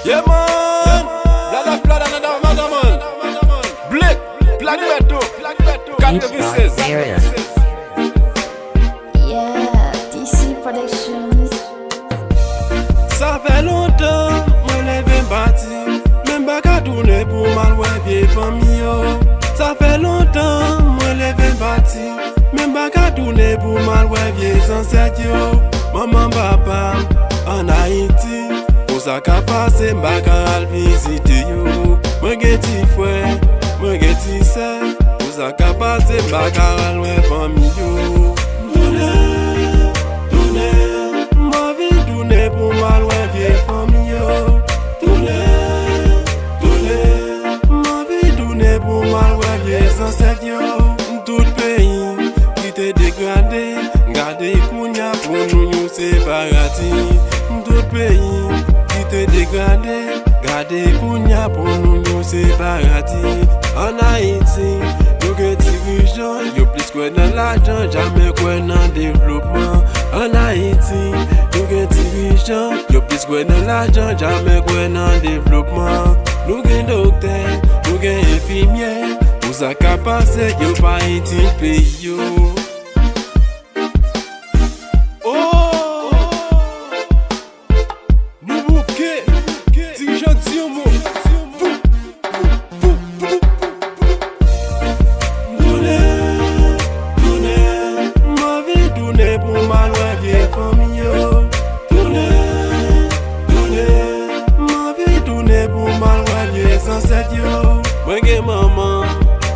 Yeah man, blood another mother man. Blick, Black Beto, Cat Vices. Yeah, DC Productions. Ça fait longtemps, moi lève bâti. Même pas qu'à tourner pour mal ouais vieille famille. Ça fait longtemps, moi lève bâti. Même pas qu'à tourner pour mal ouais vieille ancêtres. Maman, papa, en Haïti. Pour ça qu'a passé, m'baka al visiter yo. Moi get ti frère, moi get ti sœur. Pour ça qu'a passé, m'baka al ouais famille yo. Ma vie tourne pour mal ouais vieille famille yo. Ma vie tourne pour mal ouais vieille ancêtres yo. Tout pays qui te dégradé, gardé kounya pour nous séparati. Tout pays qui te dégradé, gardé kounya pour nous séparati. En Haïti, nous que dirigeants, yo plus quoi dans l'argent, jamais quoi dans développement. En Haïti, nous que dirigeants, yo plus quoi dans l'argent, jamais quoi dans développement. Nous que docteurs, nous que infirmiers, pour ça qu'a passé, yo pas Haïti pays yo. Mwen gen maman,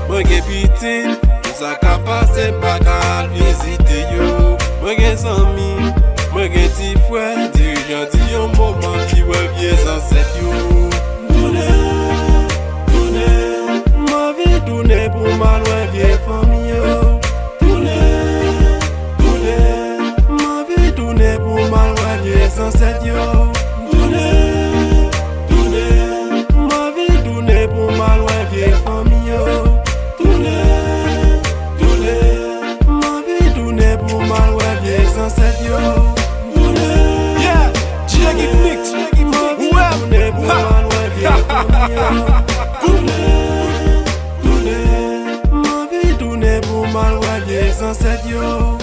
mwen gen pitin, pou sa ka pase baka al visite yo. Mwen gen zami, mwen gen ti fwe, dirijan di yon mouman ki wè vie zanset yo. Ma vi tourne pou mal wè vie fami yo. Ma vi tourne pou mal wè vie zanset yo. Yeah, Jiggy Mix, Ma vie tourne pour mal ouais, sans cette yo.